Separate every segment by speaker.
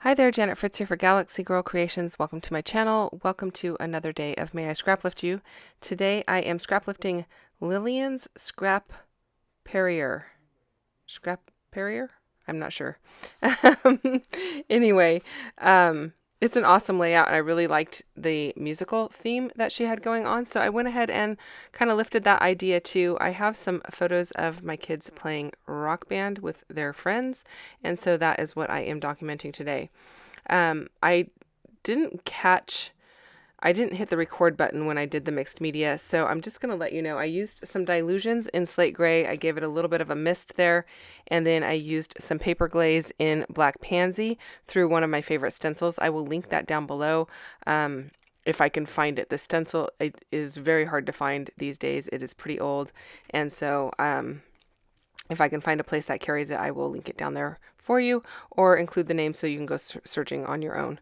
Speaker 1: Hi there, Janet Fritz here for Galaxy Girl Creations. Welcome to my channel. Welcome to another day of May I Scraplift You. Today I am scraplifting Lillian's Scrap Perrier. Scrap Perrier? I'm not sure. Anyway, it's an awesome layout, and I really liked the musical theme that she had going on, so I went ahead and kind of lifted that idea too. I have some photos of my kids playing rock band with their friends, and so that is what I am documenting today. I didn't hit the record button when I did the mixed media, so I'm just going to let you know I used some dilutions in slate gray. I gave it a little bit of a mist there, and then I used some paper glaze in black pansy through one of my favorite stencils. I will link that down below if I can find it. The stencil is very hard to find these days. It is pretty old, and so if I can find a place that carries it, I will link it down there for you or include the name so you can go searching on your own.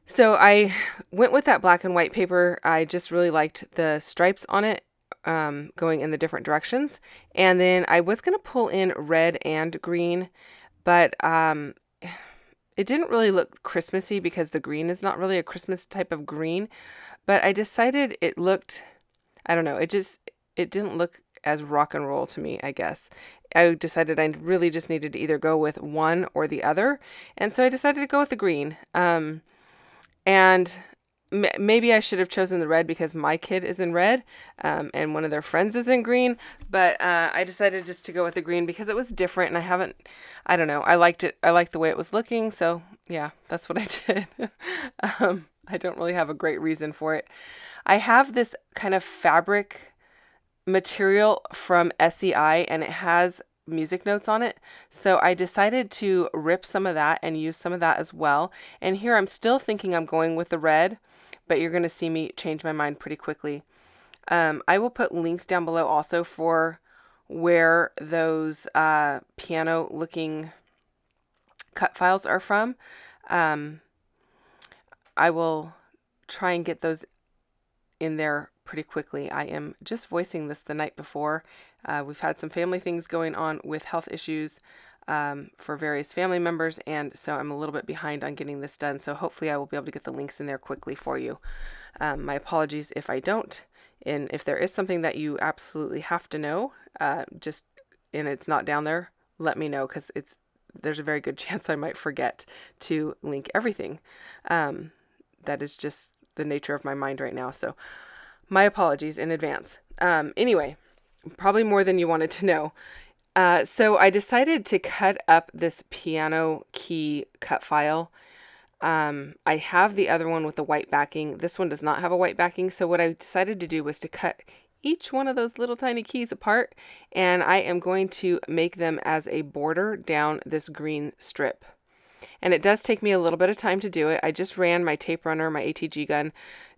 Speaker 1: So I went with that black and white paper. I just really liked the stripes on it going in the different directions. And then I was going to pull in red and green, but it didn't really look Christmassy because the green is not really a Christmas type of green. But I decided it looked, I don't know, it didn't look as rock and roll to me, I guess. I decided I really just needed to either go with one or the other. And so I decided to go with the green. And maybe I should have chosen the red because my kid is in red, and one of their friends is in green. But I decided just to go with the green because it was different, and I don't know, I liked it. I liked the way it was looking. So yeah, that's what I did. I don't really have a great reason for it. I have this kind of fabric material from SEI, and it has music notes on it, so I decided to rip some of that and use some of that as well. And here I'm still thinking I'm going with the red, but you're going to see me change my mind pretty quickly. I will put links down below also for where those piano looking cut files are from. I will try and get those in there pretty quickly. I am just voicing this the night before. We've had some family things going on with health issues for various family members, and so I'm a little bit behind on getting this done. So hopefully I will be able to get the links in there quickly for you. My apologies if I don't, and if there is something that you absolutely have to know, and it's not down there, let me know, because there's a very good chance I might forget to link everything. That is just the nature of my mind right now. So my apologies in advance. Anyway, probably more than you wanted to know. So I decided to cut up this piano key cut file. I have the other one with the white backing. This one does not have a white backing. So what I decided to do was to cut each one of those little tiny keys apart, and I am going to make them as a border down this green strip. And it does take me a little bit of time to do it. I just ran my tape runner, my ATG gun,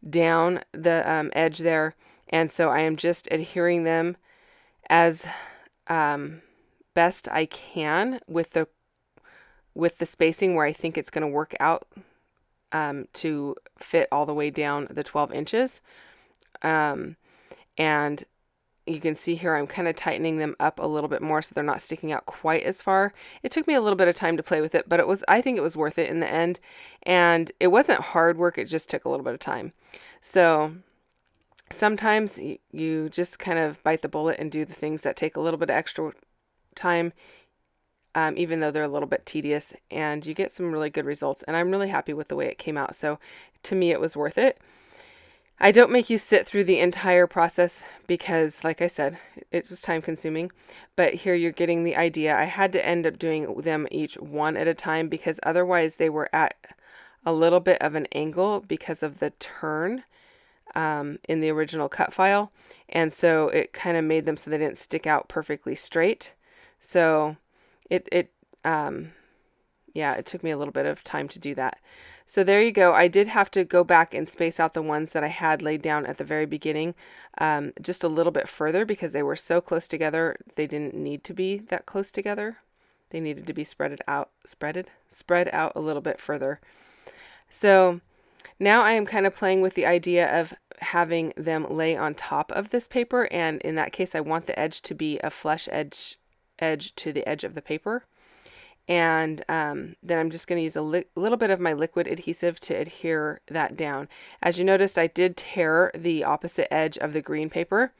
Speaker 1: down the edge there. And so I am just adhering them as best I can with the spacing where I think it's going to work out to fit all the way down the 12 inches. And you can see here I'm kind of tightening them up a little bit more so they're not sticking out quite as far. It took me a little bit of time to play with it, but I think it was worth it in the end. And it wasn't hard work, it just took a little bit of time. So sometimes you just kind of bite the bullet and do the things that take a little bit of extra time, even though they're a little bit tedious, and you get some really good results. And I'm really happy with the way it came out. So to me, it was worth it. I don't make you sit through the entire process because, like I said, it was time consuming, but here you're getting the idea. I had to end up doing them each one at a time because otherwise they were at a little bit of an angle because of the turn in the original cut file. And so it kind of made them so they didn't stick out perfectly straight. So it took me a little bit of time to do that. So there you go. I did have to go back and space out the ones that I had laid down at the very beginning just a little bit further because they were so close together. They didn't need to be that close together. They needed to be spread out a little bit further. So now I am kind of playing with the idea of having them lay on top of this paper, and in that case I want the edge to be a flush edge to the edge of the paper. And then I'm just going to use a little bit of my liquid adhesive to adhere that down. As you noticed, I did tear the opposite edge of the green paper,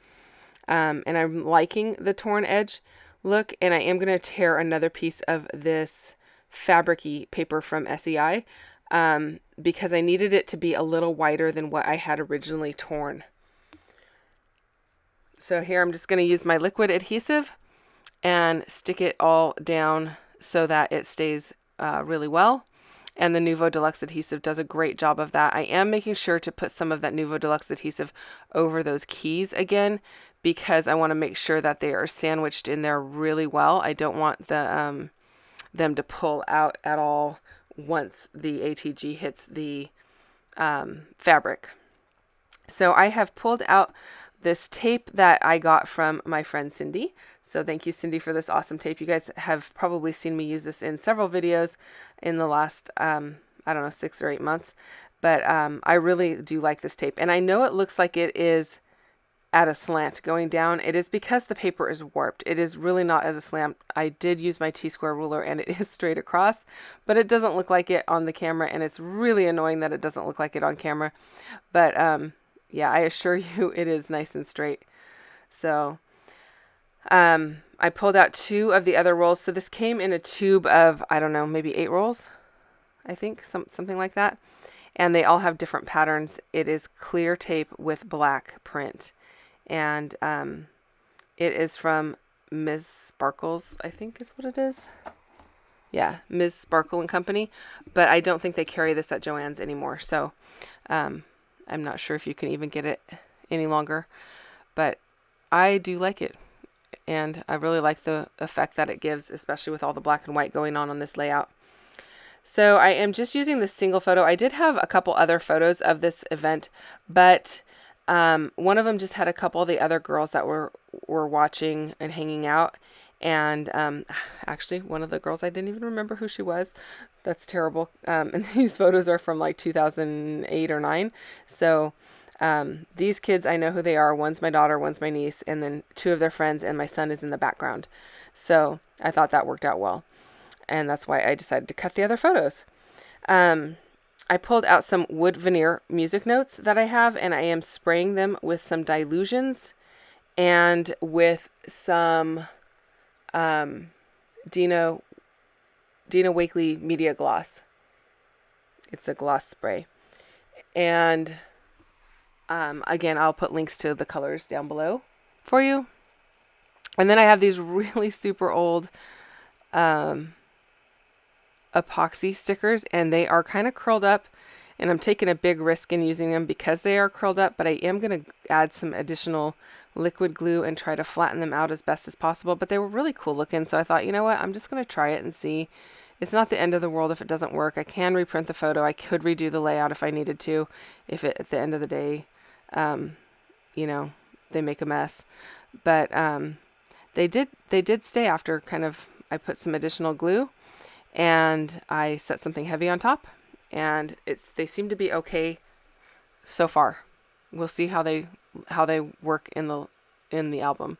Speaker 1: and I'm liking the torn edge look, and I am going to tear another piece of this fabric-y paper from SEI because I needed it to be a little wider than what I had originally torn. So here I'm just going to use my liquid adhesive and stick it all down so that it stays really well. And the Nuvo Deluxe adhesive does a great job of that. I am making sure to put some of that Nuvo Deluxe adhesive over those keys again because I want to make sure that they are sandwiched in there really well. I don't want them to pull out at all once the ATG hits the fabric. So I have pulled out this tape that I got from my friend Cindy. So thank you, Cindy, for this awesome tape. You guys have probably seen me use this in several videos in the last, I don't know, 6 or 8 months. But I really do like this tape. And I know it looks like it is at a slant going down. It is because the paper is warped. It is really not at a slant. I did use my T-square ruler and it is straight across, but it doesn't look like it on the camera. And it's really annoying that it doesn't look like it on camera. But yeah, I assure you it is nice and straight. So I pulled out 2 of the other rolls. So this came in a tube of, I don't know, maybe 8 rolls, I think, something like that. And they all have different patterns. It is clear tape with black print. And it is from Ms. Sparkle's, I think is what it is. Yeah, Ms. Sparkle and Company. But I don't think they carry this at Joann's anymore. So I'm not sure if you can even get it any longer. But I do like it. And I really like the effect that it gives, especially with all the black and white going on this layout. So I am just using this single photo. I did have a couple other photos of this event, but one of them just had a couple of the other girls that were watching and hanging out. And actually, one of the girls, I didn't even remember who she was. That's terrible. And these photos are from like 2008 or 9. So these kids, I know who they are. One's my daughter, one's my niece, and then 2 of their friends, and my son is in the background. So I thought that worked out well. And that's why I decided to cut the other photos. I pulled out some wood veneer music notes that I have, and I am spraying them with some dilutions and with some Dina Wakley Media Gloss. It's a gloss spray. And again, I'll put links to the colors down below for you. And then I have these really super old epoxy stickers, and they are kind of curled up, and I'm taking a big risk in using them because they are curled up, but I am going to add some additional liquid glue and try to flatten them out as best as possible. But they were really cool looking, so I thought, you know what, I'm just going to try it and see. It's not the end of the world if it doesn't work. I can reprint the photo. I could redo the layout if I needed to, if it, at the end of the day, you know, they make a mess. But they did stay after kind of, I put some additional glue and I set something heavy on top, and they seem to be okay so far. We'll see how they work in the album.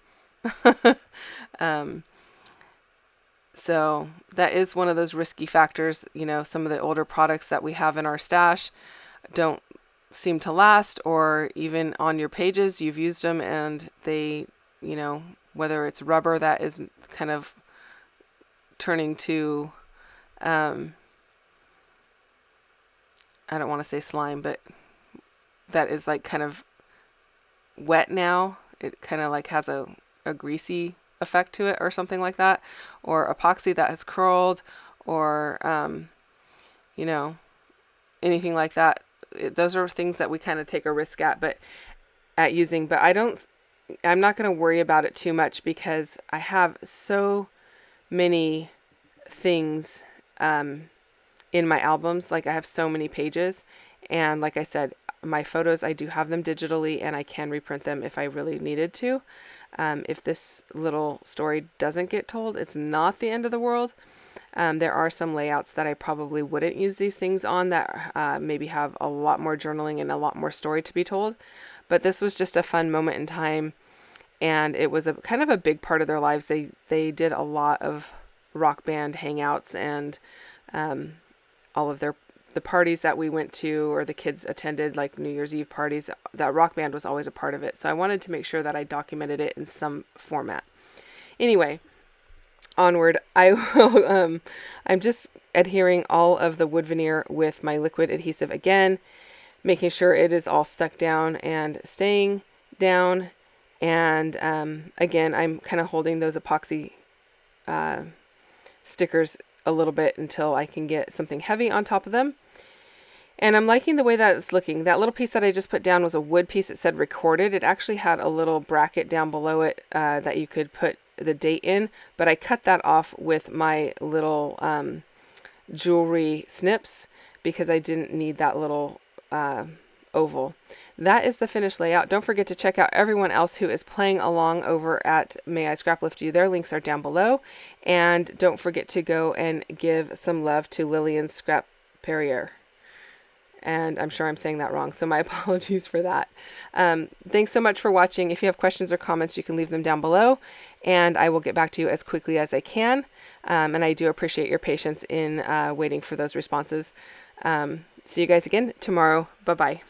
Speaker 1: So that is one of those risky factors. You know, some of the older products that we have in our stash don't seem to last, or even on your pages you've used them and they, you know, whether it's rubber that is kind of turning to I don't want to say slime, but that is like kind of wet now. It kind of like has a greasy effect to it or something like that, or epoxy that has curled, or you know, anything like that. Those are things that we kind of take a risk at using, but I'm not going to worry about it too much because I have so many things in my albums. Like I have so many pages, and like I said, my photos, I do have them digitally and I can reprint them if I really needed to. If this little story doesn't get told, it's not the end of the world. There are some layouts that I probably wouldn't use these things on that maybe have a lot more journaling and a lot more story to be told. But this was just a fun moment in time, and it was a kind of a big part of their lives. They did a lot of rock band hangouts and all of the parties that we went to or the kids attended, like New Year's Eve parties. That rock band was always a part of it. So I wanted to make sure that I documented it in some format. Anyway, onward. I'm just adhering all of the wood veneer with my liquid adhesive again, making sure it is all stuck down and staying down. And again, I'm kind of holding those epoxy stickers a little bit until I can get something heavy on top of them. And I'm liking the way that it's looking. That little piece that I just put down was a wood piece. It said recorded. It actually had a little bracket down below it that you could put the date in, but I cut that off with my little jewelry snips because I didn't need that little oval. That is the finished layout. Don't forget to check out everyone else who is playing along over at May I Scraplift You. Their links are down below. And don't forget to go and give some love to Lillian's Scrappingwithsparkle. And I'm sure I'm saying that wrong, so my apologies for that. Thanks so much for watching. If you have questions or comments, you can leave them down below, and I will get back to you as quickly as I can. And I do appreciate your patience in waiting for those responses. See you guys again tomorrow. Bye-bye.